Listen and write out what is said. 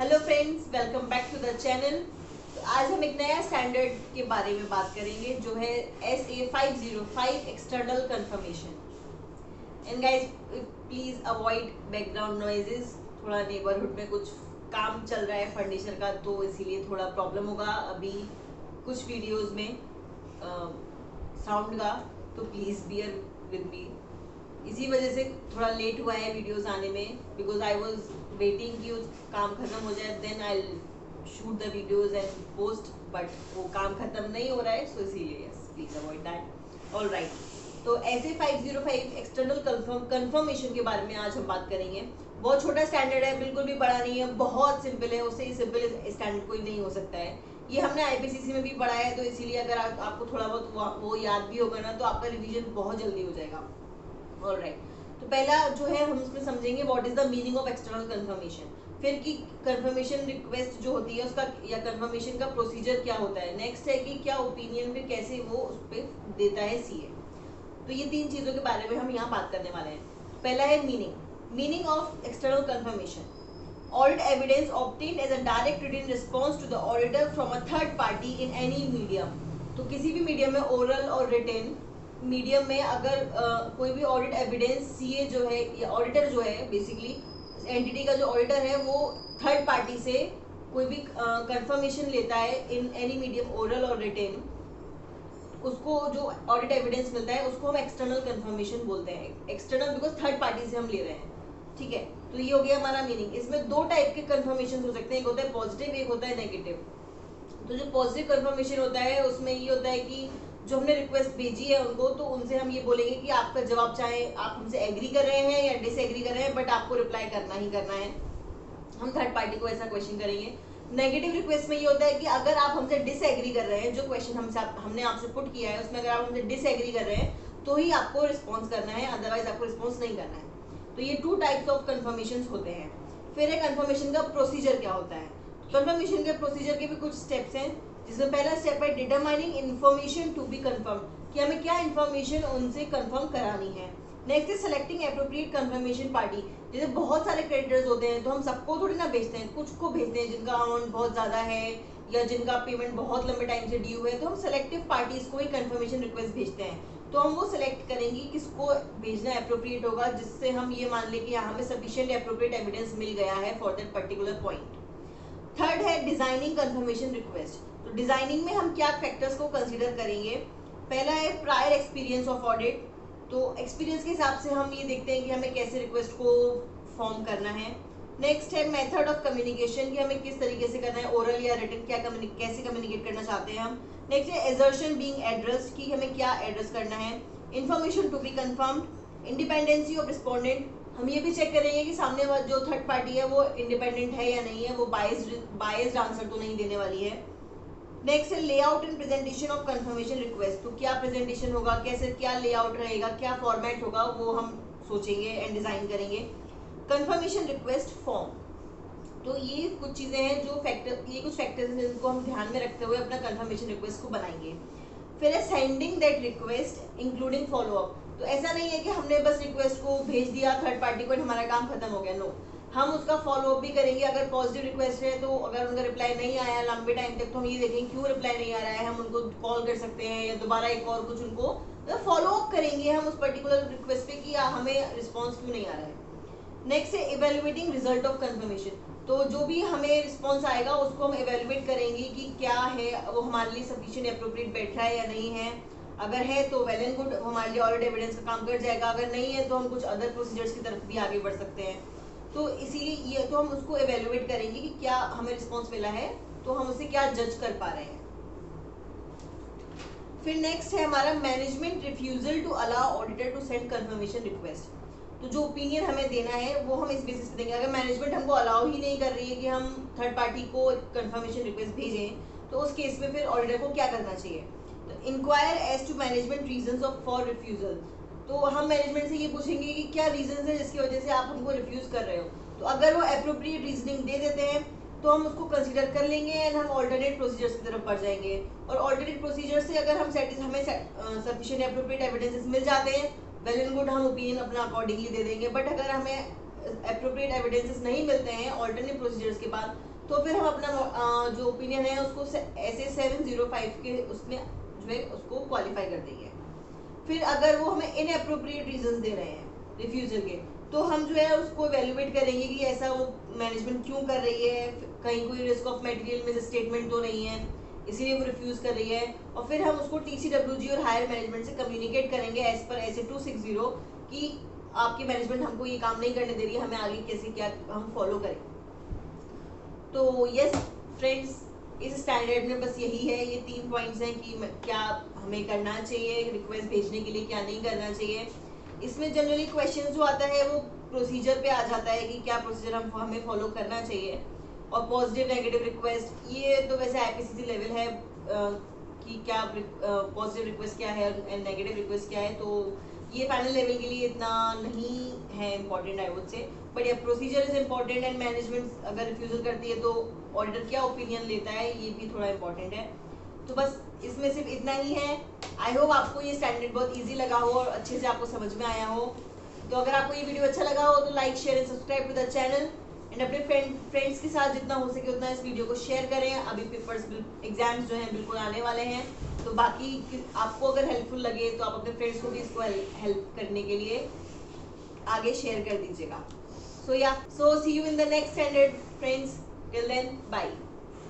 Hello friends, welcome back to the channel. तो आज हम एक नया स्टैंडर्ड के बारे में बात करेंगे जो है SA 505 external confirmation. And guys, please avoid background noises. थोड़ा नेबरहुड में कुछ काम चल रहा है फर्नीचर का, तो इसीलिए थोड़ा प्रॉब्लम होगा अभी कुछ वीडियोस में साउंड का, तो प्लीज बियर विद मी। इसी वजह से थोड़ा लेट हुआ है वीडियोस आने में, बिकॉज आई वॉज वेटिंग कि काम खत्म हो जाए, then I shoot the videos and post, but वो काम खत्म नहीं हो रहा है, सो इसीलिए yes, please avoid that. All right, तो ऐसे 505 एक्सटर्नल कंफर्मेशन के बारे में आज हम बात करेंगे। बहुत छोटा स्टैंडर्ड है, बिल्कुल भी बड़ा नहीं है, बहुत सिंपल है, उससे सिंपल स्टैंडर्ड कोई नहीं हो सकता है। ये हमने आईपीसीसी में भी पढ़ा है, तो इसीलिए अगर आपको थोड़ा बहुत वो याद भी होगा ना, तो आपका रिवीजन बहुत जल्दी हो जाएगा। ऑलराइट, तो पहला जो है हम इसमें समझेंगे what is the meaning of external confirmation, फिर की कंफर्मेशन रिक्वेस्ट जो होती है उसका या कंफर्मेशन का प्रोसीजर क्या होता है, नेक्स्ट है कि क्या ओपिनियन फिर कैसे वो उस पर देता है सीए। तो ये तीन चीजों के बारे में हम यहाँ बात करने वाले हैं। पहला है meaning of external confirmation. Audit evidence obtained as a direct written response to the auditor from a third party in any medium। तो किसी भी मीडियम में ओरल और रिटन मीडियम में अगर कोई भी ऑडिट एविडेंस सीए जो है या ऑडिटर जो है, बेसिकली एंटिटी का जो ऑडिटर है, वो थर्ड पार्टी से कोई भी कंफर्मेशन लेता है इन एनी मीडियम ओरल और रिटन, उसको जो ऑडिट एविडेंस मिलता है उसको हम एक्सटर्नल कंफर्मेशन बोलते हैं। एक्सटर्नल बिकॉज थर्ड पार्टी से हम ले रहे हैं, ठीक है। तो ये हो गया हमारा मीनिंग। इसमें दो टाइप के कंफर्मेशन हो सकते हैं, एक होता है पॉजिटिव, एक होता है नेगेटिव। तो जो पॉजिटिव कंफर्मेशन होता है उसमें ये होता है कि जो हमने रिक्वेस्ट भेजी है उनको, तो उनसे हम ये बोलेंगे कि आपका जवाब चाहे आप हमसे एग्री कर रहे हैं या डिसएग्री कर रहे हैं, बट आपको रिप्लाई करना ही करना है। हम थर्ड पार्टी को ऐसा क्वेश्चन करेंगे। नेगेटिव रिक्वेस्ट में ये होता है कि अगर आप हमसे डिसएग्री कर रहे हैं, जो क्वेश्चन हमने आपसे पुट किया है उसमें अगर आप हमसे डिसएग्री कर रहे हैं तो ही आपको रिस्पॉन्स करना है, अदरवाइज आपको रिस्पॉन्स नहीं करना है। तो ये टू टाइप्स ऑफ कंफर्मेशन होते हैं। फिर है कंफर्मेशन का प्रोसीजर क्या होता है। कंफर्मेशन के प्रोसीजर के भी कुछ स्टेप्स हैं, जिसमें पहला स्टेप है determining information to be confirm, कि हमें क्या इन्फॉर्मेशन उनसे कंफर्म करानी है। नेक्स्ट है सेलेक्टिंग एप्रोप्रिएट कंफर्मेशन पार्टी। जैसे बहुत सारे क्रेडिटर्स होते हैं, तो हम सबको थोड़ी ना भेजते हैं, कुछ को भेजते हैं जिनका अमाउंट बहुत ज़्यादा है या जिनका पेमेंट बहुत लंबे टाइम से ड्यू है, तो हम सेलेक्टिव पार्टीज को ही कंफर्मेशन रिक्वेस्ट भेजते हैं। तो हम वो सिलेक्ट करेंगे किसको भेजना एप्रोप्रिएट होगा, जिससे हम ये मान लें कि हमें सफिशिएंट एप्रोप्रिएट एविडेंस मिल गया है for that particular point. Third है डिजाइनिंग कंफर्मेशन रिक्वेस्ट। तो डिजाइनिंग में हम क्या फैक्टर्स को कंसीडर करेंगे। पहला है प्रायर एक्सपीरियंस ऑफ ऑडिट। तो एक्सपीरियंस के हिसाब से हम ये देखते हैं कि हमें कैसे रिक्वेस्ट को फॉर्म करना है। नेक्स्ट है मेथड ऑफ कम्युनिकेशन, कि हमें किस तरीके से करना है, ओरल या रिटन, कैसे कम्युनिकेट करना चाहते हैं हम। नेक्स्ट है एजर्शन बीइंग एड्रेस्ड, कि हमें क्या एड्रेस करना है। Information to be confirmed. Independency of respondent, हम ये भी चेक करेंगे कि सामने वाला जो थर्ड पार्टी है वो इंडिपेंडेंट है या नहीं है, वो बायस्ड आंसर तो नहीं देने वाली है। नेक्स्ट है layout and presentation of confirmation request. तो क्या प्रेजेंटेशन होगा, कैसे क्या लेआउट रहेगा, क्या फॉर्मेट होगा, वो हम सोचेंगे एंड डिजाइन करेंगे। कंफर्मेशन रिक्वेस्ट फॉर्म, तो ये कुछ चीजें हैं जो ये कुछ फैक्टर्स हैं जिनको हम ध्यान में रखते हुए अपना कंफर्मेशन रिक्वेस्ट को बनाएंगे। फिर है sending that request including follow up. तो ऐसा नहीं है कि हमने बस रिक्वेस्ट को भेज दिया थर्ड पार्टी को और हमारा काम खत्म हो गया, नो, हम उसका फॉलोअप भी करेंगे। अगर पॉजिटिव रिक्वेस्ट है तो अगर उनका रिप्लाई नहीं आया लंबे टाइम तक, तो हम ये देखेंगे क्यों रिप्लाई नहीं आ रहा है, हम उनको कॉल कर सकते हैं या दोबारा एक और कुछ उनको फॉलोअप करेंगे हम उस पर्टिकुलर रिक्वेस्ट पे कि हमें रिस्पॉन्स क्यों नहीं आ रहा है। नेक्स्ट है इवेल्युएटिंग रिजल्ट ऑफ कंफर्मेशन। तो जो भी हमें रिस्पॉन्स आएगा उसको हम इवेल्युएट करेंगे कि क्या है वो हमारे लिए सफिशिएंट एप्रोप्रिएट बैठ रहा है या नहीं है। अगर है तो वेल एंड गुड, हमारे लिए ऑडिट एविडेंस का काम कर जाएगा। अगर नहीं है तो हम कुछ अदर प्रोसीजर्स की तरफ भी आगे बढ़ सकते हैं। तो इसीलिए ये तो हम उसको इवेल्युएट करेंगे कि क्या हमें रिस्पॉन्स मिला है, तो हम उसे क्या जज कर पा रहे हैं। फिर नेक्स्ट है हमारा management refusal to allow auditor to send confirmation request. तो जो ओपिनियन हमें देना है वो हम इस बेसिस पे देंगे। अगर मैनेजमेंट हमको अलाउ ही नहीं कर रही है कि हम थर्ड पार्टी को कंफर्मेशन रिक्वेस्ट भेजें, तो उस केस में फिर ऑडिटर को क्या करना चाहिए। तो inquire as to management reasons of for refusal. तो हम मैनेजमेंट से ये पूछेंगे कि क्या रीजंस है जिसकी वजह से आप हमको रिफ्यूज कर रहे हो। तो अगर वो एप्रोप्रिएट रीजनिंग दे देते हैं तो हम उसको कंसीडर कर लेंगे एंड हम ऑल्टरनेट प्रोसीजर्स की तरफ बढ़ जाएंगे। और ऑल्टरनेट प्रोसीजर से अगर हम हमें सफिशिएंट एप्रोप्रिएट एविडेंसेस मिल जाते हैं, वेल एंड गुड, हम ओपिनियन अपना अकॉर्डिंगली दे देंगे। बट अगर हमें एप्रोप्रिएट एविडेंसेस नहीं मिलते हैं ऑल्टरनेट प्रोसीजर्स के बाद, तो फिर हम अपना जो ओपिनियन है उसको ऐसे 705 के उसमें जो है उसको क्वालिफाई कर देंगे। फिर अगर वो हमें इनअप्रोप्रिएट रीजंस दे रहे हैं रिफ्यूजल के, तो हम जो है उसको एवेल्युएट करेंगे कि ऐसा वो मैनेजमेंट क्यों कर रही है, कहीं कोई रिस्क ऑफ मटेरियल में स्टेटमेंट तो नहीं है इसीलिए वो रिफ्यूज कर रही है। और फिर हम उसको TCWG और हायर मैनेजमेंट से कम्युनिकेट करेंगे एज पर ऐसे 260 कि आपकी मैनेजमेंट हमको ये काम नहीं करने दे रही है, हमें आगे कैसे क्या हम फॉलो करें। तो यस फ्रेंड्स, इस स्टैंडर्ड में बस यही है, ये 3 पॉइंट्स हैं कि क्या हमें करना चाहिए रिक्वेस्ट भेजने के लिए, क्या नहीं करना चाहिए। इसमें जनरली क्वेश्चन जो आता है वो प्रोसीजर पे आ जाता है कि क्या प्रोसीजर हमें फॉलो करना चाहिए। और पॉजिटिव नेगेटिव रिक्वेस्ट ये तो वैसे IPCC लेवल है कि क्या पॉजिटिव रिक्वेस्ट क्या है एंड नेगेटिव रिक्वेस्ट क्या है, तो ये फाइनल लेवल के लिए इतना नहीं है important I would say. But ये procedure is important and management अगर रिफ्यूजल करती है तो ऑडिटर क्या ओपिनियन लेता है ये भी थोड़ा इम्पोर्टेंट है। तो बस इसमें सिर्फ इतना ही है। आई होप आपको ये स्टैंडर्ड बहुत ईजी लगा हो और अच्छे से आपको समझ में आया हो। तो अगर आपको ये वीडियो अच्छा लगा हो तो like share and subscribe to the channel and अपने फ्रेंड्स के साथ जितना हो सके उतना इस वीडियो को शेयर करें। अभी पेपर्स एग्जाम्स जो हैं बिल्कुल आने वाले हैं, तो बाकी आपको अगर हेल्पफुल लगे तो आप अपने फ्रेंड्स को भी इसको हेल्प करने के लिए आगे शेयर कर दीजिएगा। So see you in the next standard friends, till then bye.